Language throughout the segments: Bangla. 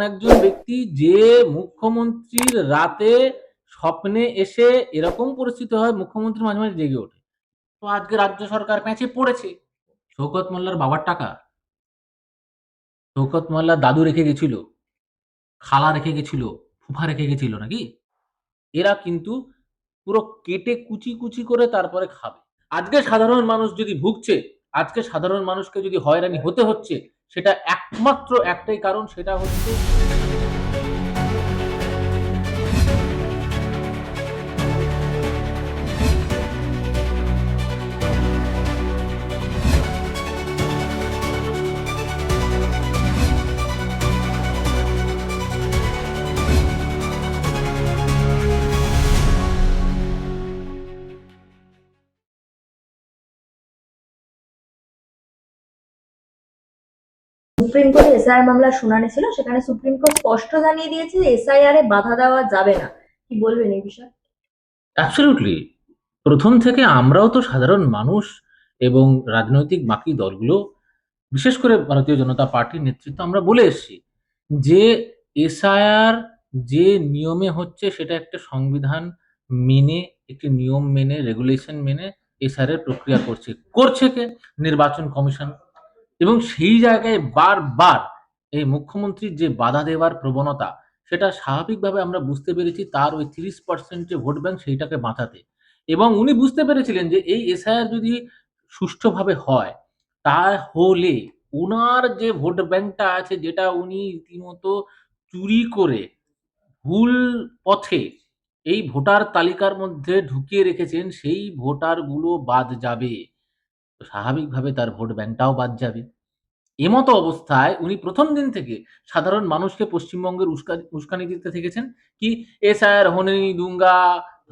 একজন ব্যক্তি যে মুখ্যমন্ত্রীর রাতে স্বপ্নে এসে এরকম পরিস্থিতি হয় মুখ্যমন্ত্রী মাঝে মাঝে জেগে ওঠে। তো আজকে রাজ্য সরকার প্যাঁচে পড়েছে। শওকত মোল্লার বাবার টাকা শওকত মোল্লার দাদু রেখে গেছিল, খালা রেখে গেছিল, ফুফা রেখে গেছিল নাকি? এরা কিন্তু পুরো কেটে কুচি কুচি করে তারপরে খাবে। আজকে সাধারণ মানুষ যদি ভুগছে, আজকে সাধারণ মানুষকে যদি হয়রানি হতে হচ্ছে, সেটা একমাত্র একটাই কারণ, সেটা হচ্ছে সুপ্রিম কোর্টে এসআইআর মামলার শুনানি ছিল, সেখানে সুপ্রিম কোর্ট স্পষ্ট জানিয়ে দিয়েছে যে এসআইআর এ বাধা দেওয়া যাবে না। কি বলবেন এই বিষয়ে? অ্যাবসলিউটলি। প্রথম থেকে আমরাও তো সাধারণ মানুষ এবং রাজনৈতিক বাকি দলগুলো, বিশেষ করে ভারতীয় জনতা পার্টির নেতৃত্ব আমরা বলে এসেছি যে এসআইআর যে নিয়মে হচ্ছে সেটা একটা সংবিধান মেনে, একটি নিয়ম মেনে, রেগুলেশন মেনে এসআইআর এর প্রক্রিয়া করছে কে? নির্বাচন কমিশন। এবং সেই জায়গায় বারবার এই মুখ্যমন্ত্রীর যে বাধা দেওয়ার প্রবণতা, সেটা স্বাভাবিকভাবে আমরা বুঝতে পেরেছি তার ওই ৩০% যে ভোট ব্যাংক সেইটাকে বাঁচাতে। এবং উনি বুঝতে পেরেছিলেন যে এই এসআইআর যদি সুষ্ঠুভাবে হয়, তাহলে উনার যে ভোট ব্যাংকটা আছে, যেটা উনি রীতিমতো চুরি করে ভুল পথে এই ভোটার তালিকার মধ্যে ঢুকিয়ে রেখেছেন, সেই ভোটারগুলো বাদ যাবে। তো স্বাভাবিকভাবে তার ভোট ব্যাংকটাও বাদ যাবে। এমতো অবস্থায় উনি প্রথম দিন থেকে সাধারণ মানুষকে পশ্চিমবঙ্গের উস্কানি দিতে থেকেছেন। কি এসআইআর হোনে नहीं दूंगा,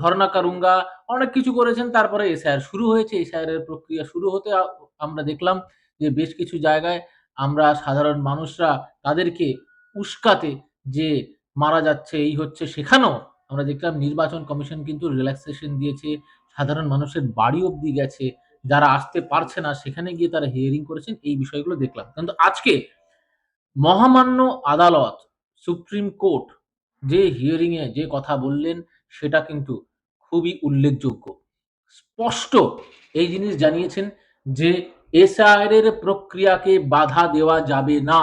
ধর্না করুঙ্গা, অনেক কিছু করেছেন। তারপরে এসআইআর শুরু হয়েছে। এসআইআর এর প্রক্রিয়া শুরু হতে আমরা দেখলাম যে বেশ কিছু জায়গায় আমরা সাধারণ মানুষরা তাদেরকে উস্কাতে যে মারা যাচ্ছে, এই হচ্ছে, সেখানেও আমরা দেখলাম নির্বাচন কমিশন কিন্তু রিল্যাক্সেশন দিয়েছে। সাধারণ মানুষের বাড়ি অব্দি গেছে। যারা আসতে পারছে না সেখানে গিয়ে তারা হিয়ারিং করেছেন, এই বিষয়গুলো দেখলাম। কিন্তু আজকে মহামান্য আদালত, সুপ্রিম কোর্ট যে হিয়ারিং এ যে কথা বললেন, সেটা কিন্তু খুবই উল্লেখযোগ্য। স্পষ্ট এই জিনিস জানিয়েছেন যে এসআইআর এর প্রক্রিয়াকে বাধা দেওয়া যাবে না।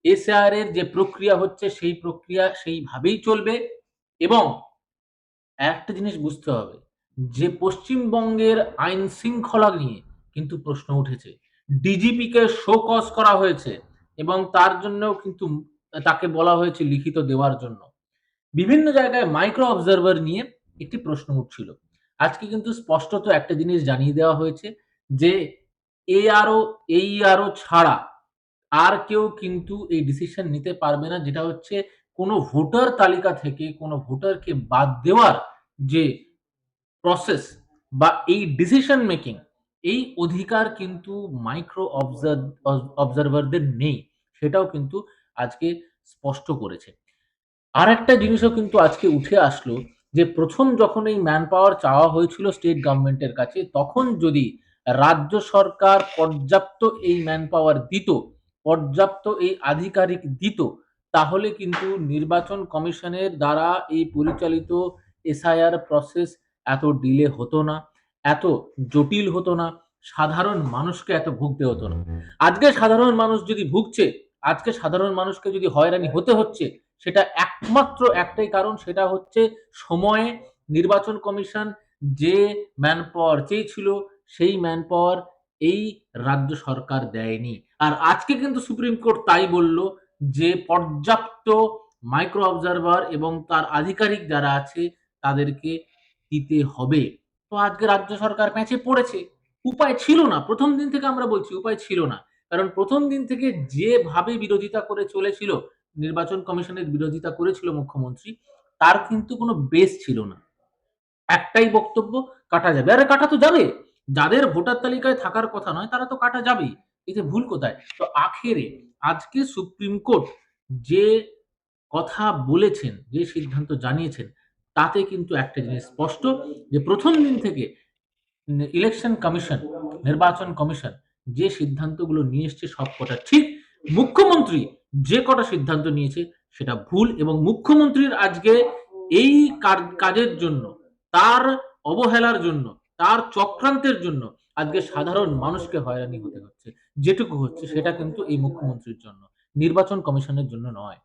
এসআইআর এর যে প্রক্রিয়া হচ্ছে সেই প্রক্রিয়া সেইভাবেই চলবে। এবং একটা জিনিস বুঝতে হবে যে পশ্চিমবঙ্গের আইন শৃঙ্খলা নিয়ে কিন্তু প্রশ্ন উঠেছে। ডিজিপিকে শোকজ করা হয়েছে এবং তার জন্যও কিন্তু তাকে বলা হয়েছে লিখিত দেওয়ার জন্য। বিভিন্ন জায়গায় মাইক্রো অবজারভার নিয়ে একটি প্রশ্ন উঠছিল। আজকে কিন্তু স্পষ্টত একটা জিনিস জানিয়ে দেওয়া হয়েছে যে এআরও, এইআরও ছাড়া আর কেউ কিন্তু এই ডিসিশন নিতে পারবে না, যেটা হচ্ছে কোনো ভোটার তালিকা থেকে কোনো ভোটারকে বাদ দেওয়ার যে প্রসেস বা এই ডিসিশন মেকিং, এই অধিকার কিন্তু মাইক্রো অবজারভারদের নেই। সেটাও কিন্তু আজকে স্পষ্ট করেছে। আরেকটা জিনিসও কিন্তু আজকে উঠে আসলো যে প্রথম যখন এই ম্যান পাওয়ার চাওয়া হয়েছিল স্টেট গভর্নমেন্টের কাছে, তখন যদি রাজ্য সরকার পর্যাপ্ত এই ম্যান পাওয়ার দিত, পর্যাপ্ত এই আধিকারিক দিত, তাহলে কিন্তু নির্বাচন কমিশনের দ্বারা এই পরিচালিত এসআইআর প্রসেস এত ডিলে হতো না, এত জটিল হতো না, সাধারণ মানুষকে এত ভুগতে হতো না। আজকে সাধারণ মানুষ যদি ভুগছে, আজকে সাধারণ মানুষকে যদি হয়রানি হতে হচ্ছে, সেটা একমাত্র একটাই কারণ, সেটা হচ্ছে সময়ে নির্বাচন কমিশন যে ম্যান পাওয়ার চেয়েছিল, সেই ম্যান পাওয়ার এই রাজ্য সরকার দেয়নি। আর আজকে কিন্তু সুপ্রিম কোর্ট তাই বলল যে পর্যাপ্ত মাইক্রো অবজারভার এবং তার আধিকারিক যারা আছে তাদেরকে দিতে হবে। তো আজকে রাজ্য সরকার প্যাঁচে পড়েছে। উপায় ছিল না। প্রথম দিন থেকে আমরা বলছি উপায় ছিল না। কারণ প্রথম দিন থেকে যেভাবে বিরোধিতা করে চলেছিল, নির্বাচন কমিশনের বিরোধিতা করেছিল মুখ্যমন্ত্রী, তার কিন্তু কোনো বেস ছিল না। একটাই বক্তব্য, কাটা যাবে। আরে কাটা তো যাবে। যাদের ভোটার তালিকায় থাকার কথা নয় তারা তো কাটা যাবেই। এতে ভুল কোথায়? তো আখেরে আজকে সুপ্রিম কোর্ট যে কথা বলেছেন, যে সিদ্ধান্ত জানিয়েছেন, তাতে কিন্তু একটা জিনিস স্পষ্ট যে প্রথম দিন থেকে ইলেকশন কমিশন, নির্বাচন কমিশন যে সিদ্ধান্তগুলো নিয়ে এসছে সবকটা ঠিক। মুখ্যমন্ত্রী যে কটা সিদ্ধান্ত নিয়েছে সেটা ভুল, এবং মুখ্যমন্ত্রীর আজকে এই কাজের জন্য, তার অবহেলার জন্য, তার চক্রান্তের জন্য আজকে সাধারণ মানুষকে হয়রানি হতে হচ্ছে। যেটুকু হচ্ছে সেটা কিন্তু এই মুখ্যমন্ত্রীর জন্য, নির্বাচন কমিশনের জন্য নয়।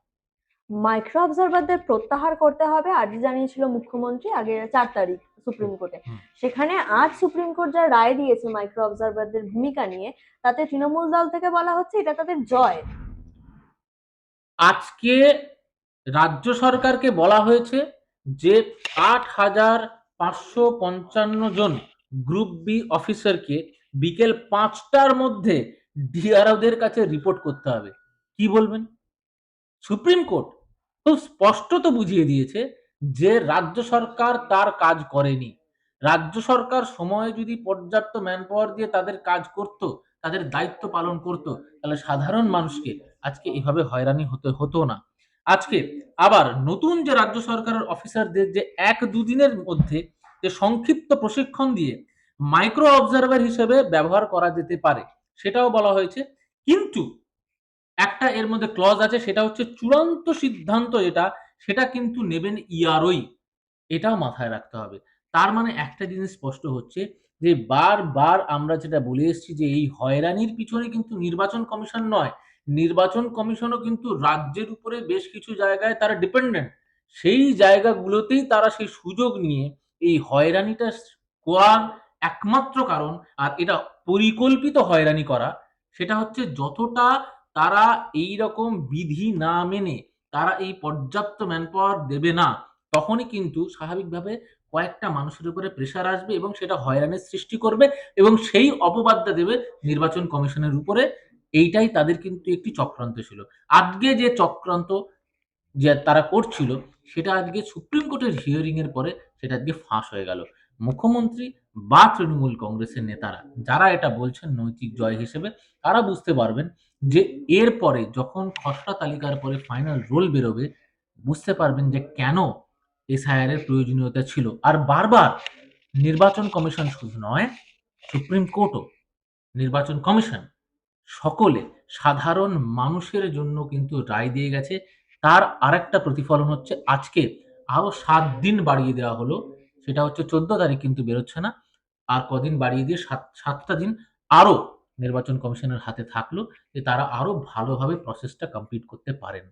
মাইক্রো অবজারভারদের প্রত্যাহার করতে হবে আজ জানিয়েছিল মুখ্যমন্ত্রী আগে 4 তারিখ সুপ্রিম কোর্টে। হুম। সেখানে আজ সুপ্রিম কোর্ট যা রায় দিয়েছে মাইক্রো অবজারভারদের ভূমিকা নিয়ে, তাতে তৃণমূল দল থেকে বলা হচ্ছে এটা তাদের জয়। আজকে রাজ্য সরকারকে বলা হয়েছে যে ৮,৫৫৫ জন গ্রুপ বি অফিসারকে বিকেল ৫টার মধ্যে ডিআরওদের কাছে রিপোর্ট করতে হবে। কি বলবেন? সুপ্রিম কোর্ট খুব স্পষ্টত বুঝিয়ে দিয়েছে যে রাজ্য সরকার তার কাজ করেনি। রাজ্য সরকার সময়ে যদি পর্যাপ্ত ম্যানপাওয়ার দিয়ে তাদের কাজ করত, তাদের দায়িত্ব পালন করত, তাহলে সাধারণ মানুষকে আজকে এভাবে হয়রানি হতে হতো না। আজকে আবার নতুন যে রাজ্য সরকারের অফিসারদের যে ১-২ দিনের মধ্যে যে সংক্ষিপ্ত প্রশিক্ষণ দিয়ে মাইক্রো অবজার্ভার হিসেবে ব্যবহার করা যেতে পারে, সেটাও বলা হয়েছে। কিন্তু একটা এর মধ্যে ক্লজ আছে, সেটা হচ্ছে চূড়ান্ত সিদ্ধান্ত যেটা, সেটা কিন্তু নেবেন ইআরওই। এটাও মাথায় রাখতে হবে। তার মানে একটা জিনিস স্পষ্ট হচ্ছে যে বারবার আমরা যেটা বলে এসেছি যে এই হয়রানির পিছনে কিন্তু নির্বাচন কমিশন নয়। নির্বাচন কমিশনও কিন্তু রাজ্যের উপরে বেশ কিছু জায়গায় তারা ডিপেন্ডেন্ট। সেই জায়গাগুলোতেই তারা সেই সুযোগ নিয়ে এই হয়রানিটা করার একমাত্র কারণ, আর এটা পরিকল্পিত হয়রানি করা, সেটা হচ্ছে যতটা তারা এইরকম বিধি না মেনে তারা এই পর্যাপ্ত ম্যানপাওয়ার দেবে না, তখনই কিন্তু স্বাভাবিকভাবে কয়েকটা মানুষের উপরে প্রেশার আসবে এবং সেটা হয়রানির সৃষ্টি করবে এবং সেই অপবাদটা দেবে নির্বাচন কমিশনের উপরে। এইটাই তাদের কিন্তু একটি চক্রান্ত ছিল। আজকে যে চক্রান্ত যে তারা করছিল, সেটা আজকে সুপ্রিম কোর্টের হিয়ারিং এর পরে সেটা আজকে ফাঁস হয়ে গেল। মুখ্যমন্ত্রী বা তৃণমূল কংগ্রেসের নেতারা যারা এটা বলছেন নৈতিক জয় হিসেবে, তারা বুঝতে পারবেন যে এরপরে যখন খসড়া তালিকার পরে ফাইনাল রোল বেরোবে, বুঝতে পারবেন যে কেন এসআইআর এর প্রয়োজনীয়তা ছিল। আর বারবার নির্বাচন কমিশন শুধু নয়, সুপ্রিম কোর্টও, নির্বাচন কমিশন, সকলে সাধারণ মানুষের জন্য কিন্তু রায় দিয়ে গেছে। তার আরেকটা প্রতিফলন হচ্ছে আজকে আরো ৭ দিন বাড়িয়ে দেওয়া হলো। সেটা হচ্ছে ১৪ তারিখ কিন্তু বেরোচ্ছে না। আর কদিন বাড়িয়ে দিয়ে ৭টা দিন আরো নির্বাচন কমিশনের হাতে থাকলো, যে তারা আরো ভালোভাবে প্রসেসটা কমপ্লিট করতে পারেন।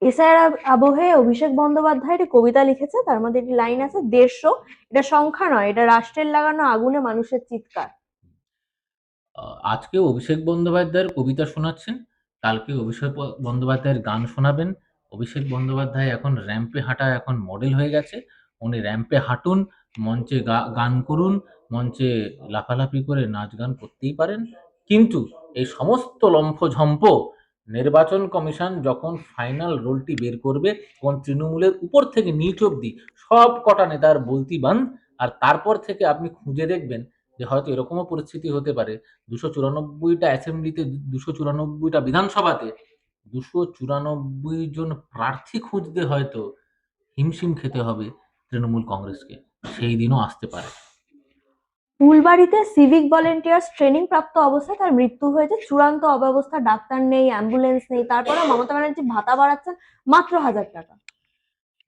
এসআইআর আবহে অভিষেক বন্দ্যোপাধ্যায় একটি কবিতা লিখেছে, তার মধ্যে একটি লাইন আছে, ১৫০। এটা সংখ্যা নয়, এটা রাষ্ট্রের লাগানো আগুনে মানুষের চিৎকার। আ আজকে অভিষেক বন্দ্যোপাধ্যায়ের কবিতা শোনাচ্ছেন, কালকে অভিষেক বন্দ্যোপাধ্যায়ের গান শোনাবেন। অভিষেক বন্দ্যোপাধ্যায় এখন র‍্যাম্পে হাঁটা এখন মডেল হয়ে গেছে। উনি র‍্যাম্পে হাঁটুন, মঞ্চে গান করুন, মঞ্চে লাফালাফি করে নাচ গান করতেই পারেন। কিন্তু এই সমস্ত লম্ফঝম্প নির্বাচন কমিশন যখন ফাইনাল রোলটি বের করবে, তখন তৃণমূলের উপর থেকে নিচ অব্দি সব কটা নেতার বলতি বাঁধ। আর তারপর থেকে আপনি খুঁজে দেখবেন যে হয়তো এরকমও পরিস্থিতি হতে পারে, ২৯৪টা অ্যাসেম্বলিতে, ২৯৪টা বিধানসভাতে ২৯৪ জন প্রার্থী খুঁজতে হয়তো হিমশিম খেতে হবে তৃণমূল কংগ্রেসকে। সেই দিনও আসতে পারে। ফুলবাড়িতে সিভিক ভলেন্টিয়ার্স ট্রেনিং প্রাপ্ত অবস্থায় তার মৃত্যু হয়েছে। চূড়ান্ত অব্যবস্থা, ডাক্তার নেই, অ্যাম্বুলেন্স নেই, তারপরেও মমতা ব্যানার্জি ভাতা বাড়াচ্ছেন মাত্র ১,০০০ টাকা।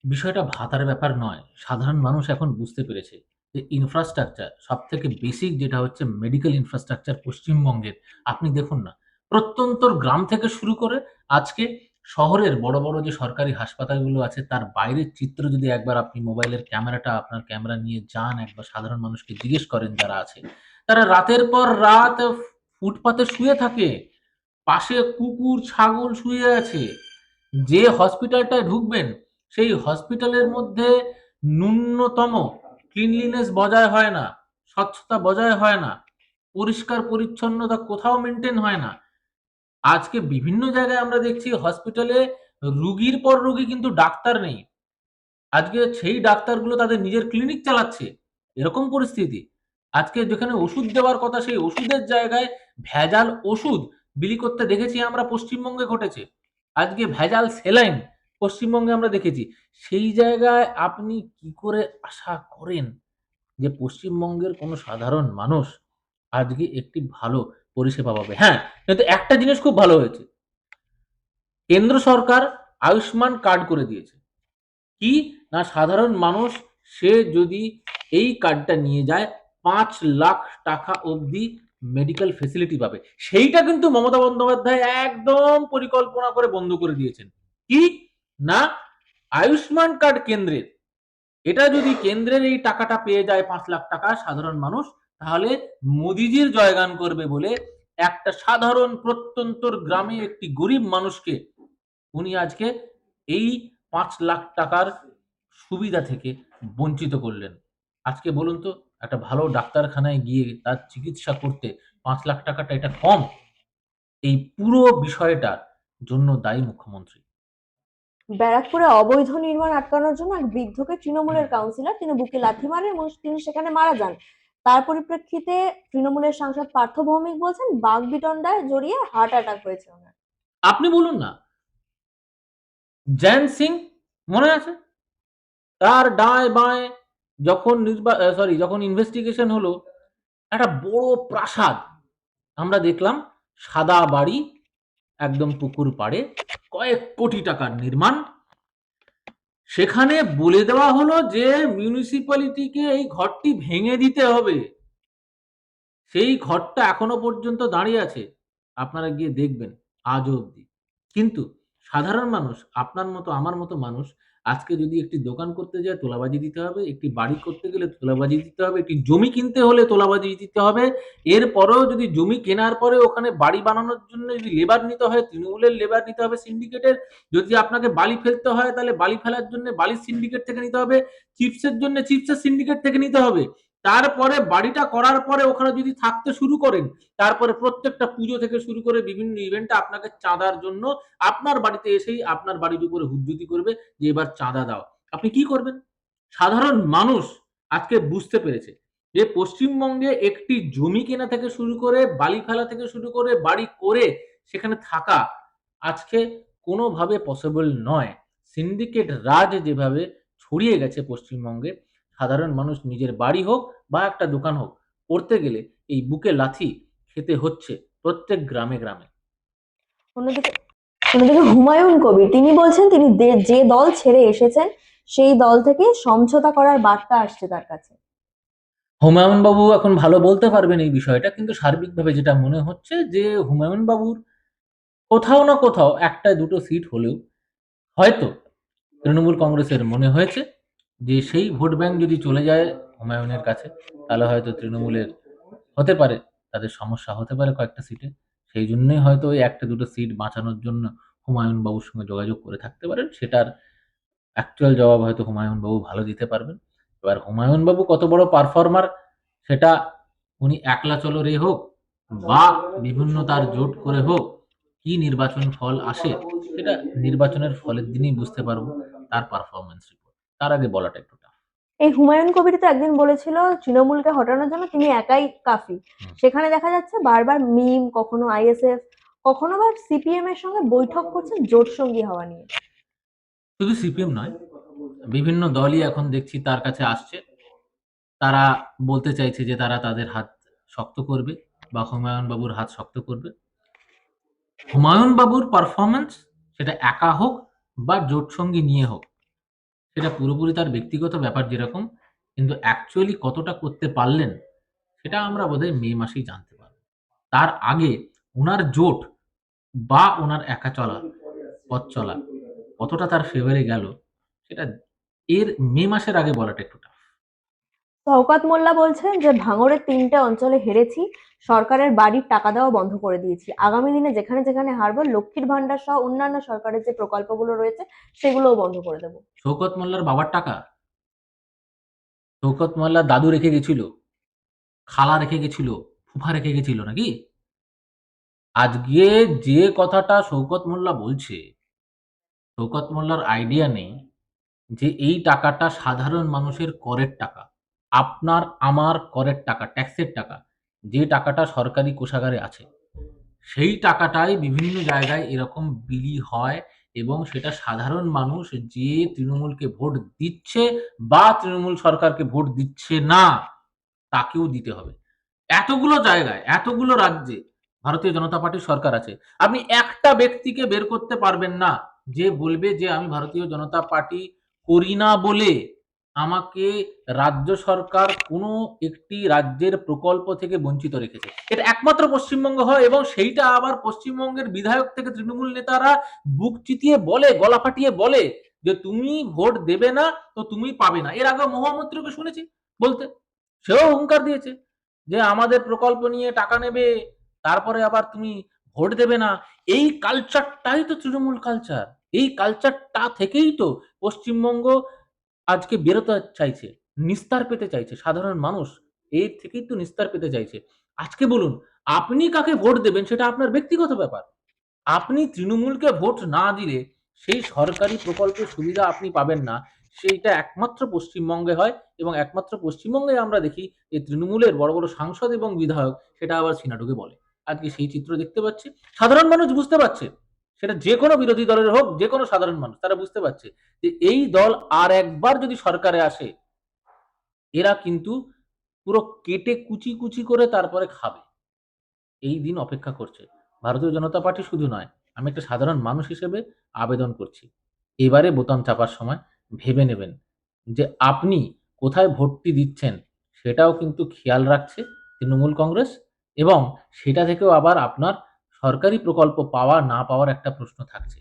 বিষয়টা ভাতার ব্যাপার নয়। সাধারণ মানুষ এখন বুঝতে পেরেছে যে ইনফ্রাস্ট্রাকচার, সবথেকে বেসিক যেটা হচ্ছে মেডিকেল ইনফ্রাস্ট্রাকচার পশ্চিমবঙ্গের। আপনি দেখুন না, প্রত্যন্তর গ্রাম থেকে শুরু করে আজকে শহরের বড়, বড় যে সরকারি হাসপাতালগুলো আছে, তার বাইরের চিত্র যদি একবার আপনি মোবাইলের ক্যামেরাটা, আপনার ক্যামেরা নিয়ে যান, একবার সাধারণ মানুষকে জিজ্ঞেস করেন যারা আছে, তারা রাতের পর রাত ফুটপাতে শুয়ে থাকে। পাশে কুকুর, ছাগল শুয়ে আছে। যে হসপিটালটায় ঢুকবেন, সেই হসপিটালের মধ্যে ন্যূনতম ক্লিনলিনেস বজায় হয় না, স্বচ্ছতা বজায় হয় না, পরিষ্কার পরিচ্ছন্নতা কোথাও মেইনটেইন হয় না। আজকে বিভিন্ন জায়গায় আমরা দেখছি হসপিটালে রুগীর পর রুগী, কিন্তু ডাক্তার নেই। আজকে সেই ডাক্তারগুলো তাদের নিজের ক্লিনিক চালাচ্ছে। এরকম পরিস্থিতি। আজকে যেখানে ওষুধ দেওয়ার কথা, সেই ওষুধের জায়গায় ভেজাল ওষুধ বিলি করতে দেখেছি আমরা, পশ্চিমবঙ্গে ঘটেছে। আজকে ভেজাল সেলাইন পশ্চিমবঙ্গে আমরা দেখেছি। সেই জায়গায় আপনি কি করে আশা করেন যে পশ্চিমবঙ্গের কোনো সাধারণ মানুষ আজকে একটি ভালো পরিষেবা পাবে? হ্যাঁ, কিন্তু একটা জিনিস খুব ভালো হয়েছে। কেন্দ্র সরকার আয়ুষ্মান কার্ড করে দিয়েছে। কি না সাধারণ মানুষ সে যদি এই কার্ডটা নিয়ে যায় ৫ লাখ টাকা অবধি মেডিকেল ফেসিলিটি পাবে। সেইটা কিন্তু মমতা বন্দ্যোপাধ্যায় একদম পরিকল্পনা করে বন্ধ করে দিয়েছেন। কি না আয়ুষ্মান কার্ড কেন্দ্রের, এটা যদি কেন্দ্রের এই টাকাটা পেয়ে যায় ৫ লাখ টাকা সাধারণ মানুষ, তাহলে মোদিজির জয়গান করবে বলে একটা সাধারণ প্রত্যন্তর গ্রামে একটি গরিব মানুষকে উনি আজকে এই ৫ লাখ টাকার সুবিধা থেকে বঞ্চিত করলেন। আজকে বলুন তো একটা ভালো ডাক্তারখানায় গিয়ে তার চিকিৎসা করতে ৫ লাখ টাকাটা এটা কম? এই পুরো বিষয়টার জন্য দায়ী মুখ্যমন্ত্রী। ব্যারাকপুরে অবৈধ নির্মাণ আটকানোর জন্য এক বৃদ্ধকে তৃণমূলের কাউন্সিলর তিনি বুকে লাথি মারেন এবং তিনি সেখানে মারা যান। তার পরিপ্রেক্ষিতে তৃণমূলের সাংসদ পার্থ ভৌমিক বলছেন বাকবিতণ্ডায় জড়িয়ে হার্ট অ্যাটাক হয়েছে ওনার। আপনি বলুন না, জয়ন্ত সিং মনে আছে? তার ডাঁয় বাঁয় যখন ইনভেস্টিগেশন হলো, একটা বড় প্রাসাদ আমরা দেখলাম, সাদা বাড়ি, একদম পুকুর পাড়ে, কয়েক কোটি টাকার নির্মাণ। সেখানে বলে দেওয়া হলো যে মিউনিসিপ্যালিটিকে এই ঘরটি ভেঙে দিতে হবে। সেই ঘরটা এখনো পর্যন্ত দাঁড়িয়ে আছে। আপনারা গিয়ে দেখবেন আজও অব্দি। কিন্তু সাধারণ মানুষ, আপনার মতো আমার মতো মানুষ, আজকে যদি একটি দোকান করতে যায় তোলাবাজি দিতে হবে, একটি বাড়ি করতে গেলে তোলাবাজি দিতে হবে, একটি জমি কিনতে হলে তোলাবাজি দিতে হবে। এরপরেও যদি জমি কেনার পরে ওখানে বাড়ি বানানোর জন্য যদি লেবার নিতে হয়, তৃণমূলের লেবার নিতে হবে সিন্ডিকেটের। যদি আপনাকে বালি ফেলতে হয় তাহলে বালি ফেলার জন্য বালির সিন্ডিকেট থেকে নিতে হবে। চিপসের জন্য চিপসের সিন্ডিকেট থেকে নিতে হবে। তারপরে বাড়িটা করার পরে ওখানে যদি থাকতে শুরু করেন, তারপরে প্রত্যেকটা পুজো থেকে শুরু করে বিভিন্ন ইভেন্টে আপনাকে চাঁদার জন্য আপনার বাড়িতে এসেই আপনার বাড়ির উপরে হুজ্জুতি করবে যে এবার চাঁদা দাও। আপনি কি করবেন? সাধারণ মানুষ আজকে বুঝতে পেরেছে যে পশ্চিমবঙ্গে একটি জমি কেনা থেকে শুরু করে বালি ফেলা থেকে শুরু করে বাড়ি করে সেখানে থাকা আজকে কোনোভাবে পসিবল নয়। সিন্ডিকেট রাজ যেভাবে ছড়িয়ে গেছে পশ্চিমবঙ্গে, সাধারণ মানুষ নিজের বাড়ি হোক বা একটা দোকান হোক করতে গেলে এই বুকে লাথি খেতে হচ্ছে প্রত্যেক গ্রামে গ্রামে। অন্যদিকে অন্যদিকে হুমায়ুন কবির তিনি বলছেন তিনি যে দল ছেড়ে এসেছেন সেই দল থেকে সমঝোতা করার বার্তা আসছে তার কাছে। হুমায়ুন বাবু এখন ভালো বলতে পারবেন এই বিষয়টা, কিন্তু সার্বিকভাবে যেটা মনে হচ্ছে যে হুমায়ুন বাবুর কোথাও না কোথাও ১টা ২টো সিট হলেও হয়তো তৃণমূল কংগ্রেসের মনে হয়েছে যে সেই ভোট ব্যাংক যদি চলে যায় হুমায়ুনের কাছে, তাহলে হয়তো তৃণমূলের হতে পারে তাদের সমস্যা হতে পারে কয়েকটা সিটে। সেই জন্যই হয়তো ওই ১টা ২টো সিট বাঁচানোর জন্য হুমায়ুন বাবুর সঙ্গে যোগাযোগ করে থাকতে পারেন। সেটার অ্যাকচুয়াল জবাব হয়তো হুমায়ুন বাবু ভালো দিতে পারবেন। এবার হুমায়ুন বাবু কত বড় পারফর্মার সেটা উনি একলা চলো রে হোক বা বিভিন্ন তার জোট করে হোক, কি নির্বাচন ফল আসে সেটা নির্বাচনের ফলের দিনই বুঝতে পারবো তার পারফরম্যান্স রিপোর্ট। তার আগে বলাটা একটু টাফ। এই হুমায়ুন কবির তো একদিন বলেছিল তৃণমূলকে হটানোর জন্য তিনি একাই কাফি। হুম। সেখানে দেখা যাচ্ছে বারবার মিম, কখনো আইএসএফ, কখনো বা সিপিএম এর সঙ্গে বৈঠক করছেন জোট সঙ্গী হওয়া নিয়ে। শুধু সিপিএম নয়, বিভিন্ন দলই এখন দেখছি তার কাছে আসছে। তারা বলতে চাইছে যে তারা তাদের হাত শক্ত করবে বা হুমায়ুন বাবুর হাত শক্ত করবে। হুমায়ুন বাবুর পারফরম্যান্স সেটা একা হোক বা জোটসঙ্গী নিয়ে হোক, সেটা পুরোপুরি তার ব্যক্তিগত ব্যাপার যেরকম, কিন্তু অ্যাকচুয়ালি কতটা করতে পারলেন সেটা আমরা বোধহয় মে মাসেই জানতে পারব। তার আগে উনার জোট বা উনার একা চলা, পথ চলা কতটা তার ফেভারে গেল সেটা এর মে মাসের আগে বলাটা একটু টাফ। শওকত মোল্লা বলছেন যে ভাঙড়ের ৩টে অঞ্চলে হেরেছি, সরকারের বাড়ির টাকা দেওয়া বন্ধ করে দিয়েছি। আগামী দিনে যেখানে যেখানে হারবো লক্ষ্মীর ভান্ডার সহ অন্যান্য সরকারের যে প্রকল্পগুলো রয়েছে সেগুলোও বন্ধ করে দেবো। শওকত মোল্লার বাবার টাকা শওকত মোল্লার দাদু রেখে গেছিল, খালা রেখে গেছিল, ফুফা রেখে গেছিল নাকি? আজকে যে কথাটা শওকত মোল্লা বলছে, শওকত মোল্লার আইডিয়া নেই যে এই টাকাটা সাধারণ মানুষের করের টাকা। আপনার আমার করের টাকা, ট্যাক্সের টাকা। যে টাকাটা সরকারি কোষাগারে আছে। সেই টাকাটাই বিভিন্ন জায়গায় এরকম বিলি হয় এবং সেটা সাধারণ মানুষ যে তৃণমূলকে ভোট দিচ্ছে বা তৃণমূল সরকারকে ভোট দিচ্ছে না, তাকেও দিতে হবে। এতগুলো জায়গায়, এতগুলো রাজ্যে ভারতীয় জনতা পার্টির সরকার আছে। আপনি একটা ব্যক্তিকে বের করতে পারবেন না যে বলবে যে আমি ভারতীয় জনতা পার্টি করি না বলে আমাকে রাজ্য সরকার কোনো একটি রাজ্যের প্রকল্প থেকে বঞ্চিত রেখেছে। এটা একমাত্র পশ্চিমবঙ্গ হয়, এবং সেইটা আবার পশ্চিমবঙ্গের বিধায়ক থেকে তৃণমূল নেতারা বুক চিতিয়ে বলে, গলা ফাটিয়ে বলে যে তুমি ভোট দেবে না তো তুমি পাবে না। এর আগে মহামন্ত্রীকে শুনেছি বলতে, সেও হুঙ্কার দিয়েছে যে আমাদের প্রকল্প নিয়ে টাকা নেবে, তারপরে আবার তুমি ভোট দেবে না। এই কালচারটাই তো তৃণমূল কালচার। এই কালচারটা থেকেই তো পশ্চিমবঙ্গ আজকে বেরোতে চাইছে, নিস্তার পেতে চাইছে। সাধারণ মানুষ এর থেকেই তো নিস্তার পেতে চাইছে। আজকে বলুন, আপনি কাকে ভোট দেবেন সেটা আপনার ব্যক্তিগত ব্যাপার। আপনি তৃণমূলকে ভোট না দিলে সেই সরকারি প্রকল্পের সুবিধা আপনি পাবেন না। সেইটা একমাত্র পশ্চিমবঙ্গে হয়, এবং একমাত্র পশ্চিমবঙ্গে আমরা দেখি যে তৃণমূলের বড়, বড় সাংসদ এবং বিধায়ক সেটা আবার সিনা ঢুকে বলে। আজকে সেই চিত্র দেখতে পাচ্ছি। সাধারণ মানুষ বুঝতে পারছে। সেটা যেকোনো বিরোধী দলের হোক, যেকোনো সাধারণ মানুষ তারা বুঝতে পারছে যে এই দল আর একবার যদি সরকারে আসে, এরা কিন্তু পুরো কেটে কুচি, কুচি করে তারপরে খাবে। এই দিন অপেক্ষা করছে। ভারতীয় জনতা পার্টি শুধু নয়, আমি একটা সাধারণ মানুষ হিসেবে আবেদন করছি। এবারে বোতাম চাপার সময় ভেবে নেবেন যে আপনি কোথায় ভোটটি দিচ্ছেন সেটাও কিন্তু খেয়াল রাখছে তৃণমূল কংগ্রেস, এবং সেটা থেকেও আবার আপনার সরকারি প্রকল্প পাওয়া না পাওয়ার একটা প্রশ্ন থাকছে।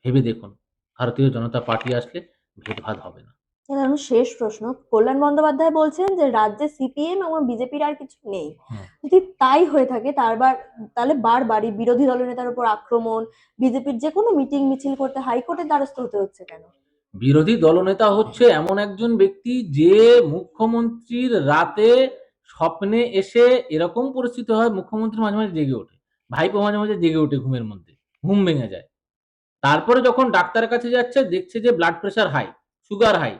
ভেবে দেখুন, ভারতীয় জনতা পার্টি আসলে ভেদভাদ হবে না। এখন শেষ প্রশ্ন, কল্যাণ বন্দ্যোপাধ্যায় বলছেন যে রাজ্যে সিপিএম এবং বিজেপির আর কিছু নেই। হুম। যদি তাই হয়ে থাকে তাহলে বারবারই বিরোধী দলনেতার উপর আক্রমণ, বিজেপির যে কোনো মিটিং মিছিল করতে হাইকোর্টের দ্বারস্থ হতে হচ্ছে কেন? বিরোধী দলনেতা হচ্ছে এমন একজন ব্যক্তি যে মুখ্যমন্ত্রীর রাতে স্বপ্নে এসে এরকম পরিস্থিতি হয়, মুখ্যমন্ত্রী মাঝে, মাঝে জেগে ওঠে। ভাইপো মাঝে, মাঝে জেগে ওঠে ঘুমের মধ্যে। ঘুম ভেঙে যায়। তারপরে যখন ডাক্তারের কাছে যাচ্ছে দেখছে যে blood pressure high, sugar high.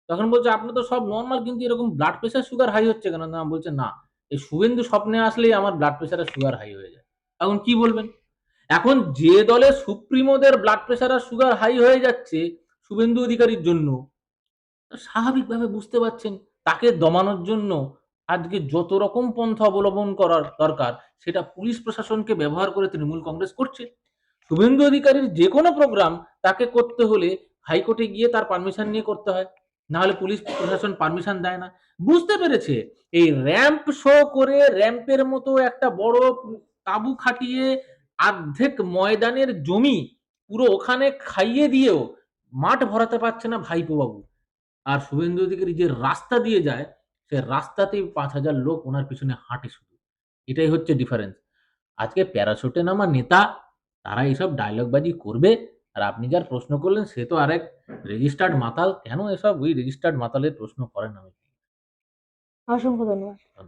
তখন বলছে আপনার তো সব নরমাল, কিন্তু এরকম ব্লাড প্রেশার সুগার হাই হচ্ছে কেন? না, বলছে না, এই শুভেন্দু স্বপ্নে আসলেই আমার ব্লাড প্রেশার আর সুগার হাই হয়ে যায়। এখন কি বলবেন? এখন যে দলের সুপ্রিমোদের ব্লাড প্রেশার আর সুগার হাই হয়ে যাচ্ছে শুভেন্দু অধিকারীর জন্য, স্বাভাবিকভাবে বুঝতে পারছেন তাকে দমানোর জন্য আজকে যত রকম পন্থা অবলম্বন করার দরকার সেটা পুলিশ প্রশাসনকে ব্যবহার করে তৃণমূল কংগ্রেস করছে। শুভেন্দু অধিকারীর যেকোনো প্রোগ্রাম তাকে করতে হলে হাইকোর্টে গিয়ে তার পারমিশন নিয়ে করতে হয়। না হলে পুলিশ প্রশাসন পারমিশন দেয় না। বুঝতে পেরেছে এই র‍্যাম্প শো করে র‍্যাম্পের মতো একটা বড় তাঁবু খাটিয়ে অর্ধেক ময়দানের জমি পুরো ওখানে খাইয়ে দিয়েও মাঠ ভরাতে পারছে না ভাইপো বাবু। আর শুভেন্দু অধিকারী যে রাস্তা দিয়ে যায়, সে রাস্তাতেই ৫,০০০ লোক উনার পিছনে হাঁটে শুধু। এটাই হচ্ছে ডিফারেন্স। আজকে প্যারাশুটে নামা নেতা, তারা এইসব ডায়ালগবাজি করবে। আর আপনি যার প্রশ্ন করলেন সে তো আরেক রেজিস্টার্ড মাতাল। কেন এসব ওই রেজিস্টার্ড মাতালের প্রশ্ন করেন আমি জানি অসংখ্য ধন্যবাদ। না।